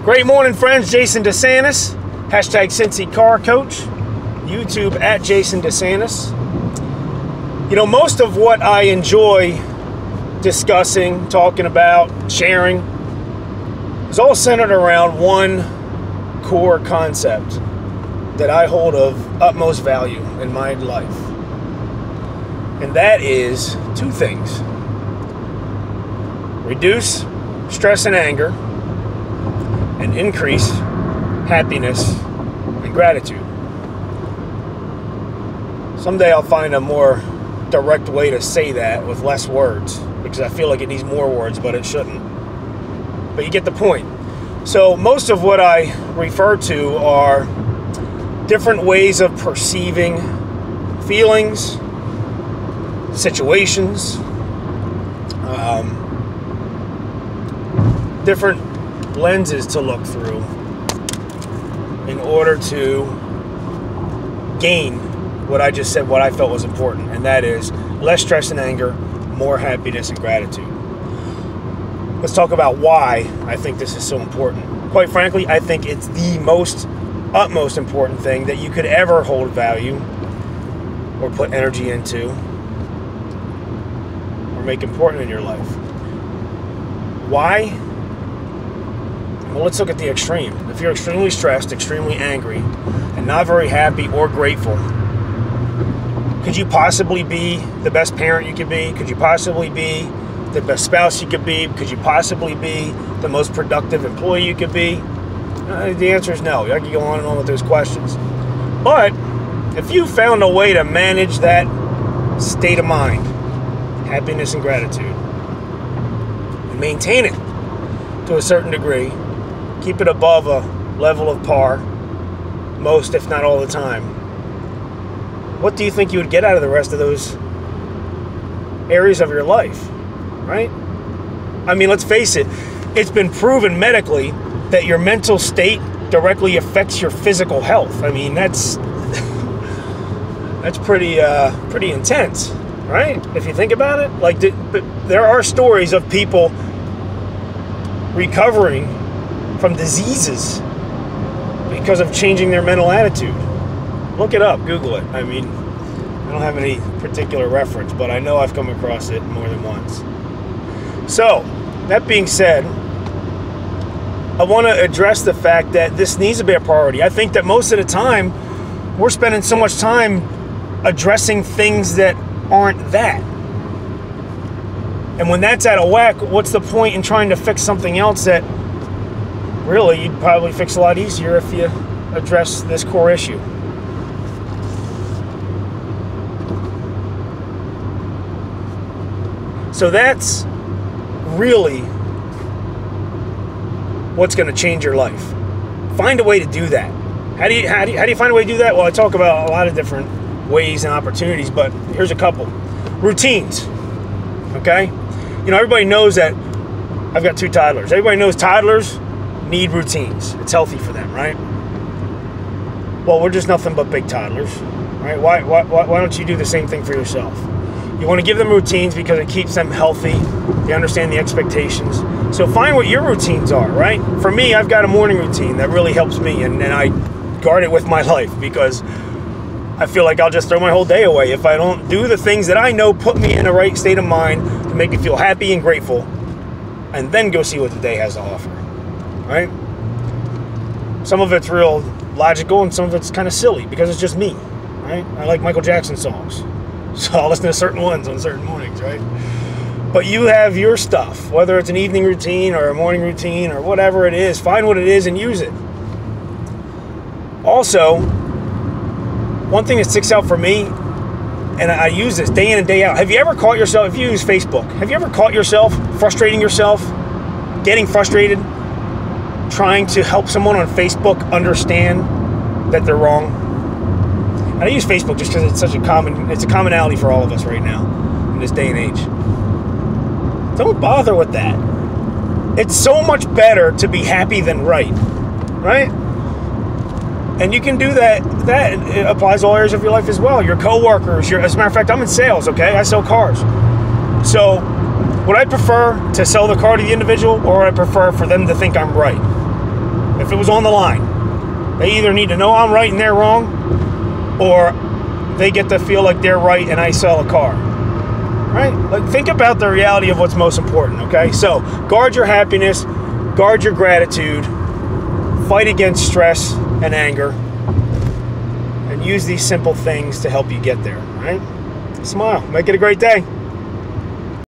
Great morning, friends. Jason DeSantis, hashtag Cincy Car Coach, YouTube at Jason DeSantis. You know, most of what I enjoy discussing, talking about, sharing is all centered around one core concept that I hold of utmost value in my life. And that is two things: reduce stress and anger, and increase happiness and gratitude. Someday I'll find a more direct way to say that with less words, because I feel like it needs more words, but it shouldn't. But you get the point. So most of what I refer to are different ways of perceiving feelings, situations, different lenses to look through in order to gain what I just said, what I felt was important, and that is less stress and anger, more happiness and gratitude. Let's talk about why I think this is so important. Quite frankly, I think it's the utmost important thing that you could ever hold value or put energy into or make important in your life. Why? Well, let's look at the extreme. If you're extremely stressed, extremely angry, and not very happy or grateful, could you possibly be the best parent you could be? Could you possibly be the best spouse you could be? Could you possibly be the most productive employee you could be? The answer is no. I could go on and on with those questions. But if you found a way to manage that state of mind, happiness and gratitude, and maintain it to a certain degree, keep it above a level of par most, if not all the time, what do you think you would get out of the rest of those areas of your life, right? I mean, let's face it, it's been proven medically that your mental state directly affects your physical health. I mean, that's pretty intense, right? If you think about it, like there are stories of people recovering from diseases because of changing their mental attitude. Look it up, Google it. I mean, I don't have any particular reference, but I know I've come across it more than once. So, that being said, I want to address the fact that this needs to be a priority. I think that most of the time, we're spending so much time addressing things that aren't that. And when that's out of whack, what's the point in trying to fix something else that really you'd probably fix a lot easier if you address this core issue? So that's really what's going to change your life. Find a way to do that. How do you find a way to do that? Well, I talk about a lot of different ways and opportunities, but here's a couple. Routines. Okay? You know, everybody knows that I've got two toddlers. Everybody knows toddlers need routines. It's healthy for them, right? Well, we're just nothing but big toddlers, right? Why don't you do the same thing for yourself? You want to give them routines because it keeps them healthy. They understand the expectations. So find what your routines are, right? For me, I've got a morning routine that really helps me, and I guard it with my life because I feel like I'll just throw my whole day away if I don't do the things that I know put me in the right state of mind to make me feel happy and grateful, and then go see what the day has to offer, right? Some of it's real logical and some of it's kind of silly because it's just me, right? I like Michael Jackson songs, so I'll listen to certain ones on certain mornings, right? But you have your stuff, whether it's an evening routine or a morning routine or whatever it is. Find what it is and use it. Also, one thing that sticks out for me, and I use this day in and day out. Have you ever caught yourself, if you use Facebook, have you ever caught yourself frustrating yourself, getting frustrated, trying to help someone on Facebook understand that they're wrong? And I use Facebook just because it's a commonality for all of us right now in this day and age. Don't bother with that. It's so much better to be happy than right? And you can do that. That applies to all areas of your life as well. Your coworkers, as a matter of fact, I'm in sales, okay? I sell cars. So would I prefer to sell the car to the individual, or would I prefer for them to think I'm right? if it was on the line. They either need to know I'm right and they're wrong, or they get to feel like they're right and I sell a car. Right? Like, think about the reality of what's most important, okay? So, guard your happiness, guard your gratitude, fight against stress and anger, and use these simple things to help you get there, right? Smile. Make it a great day.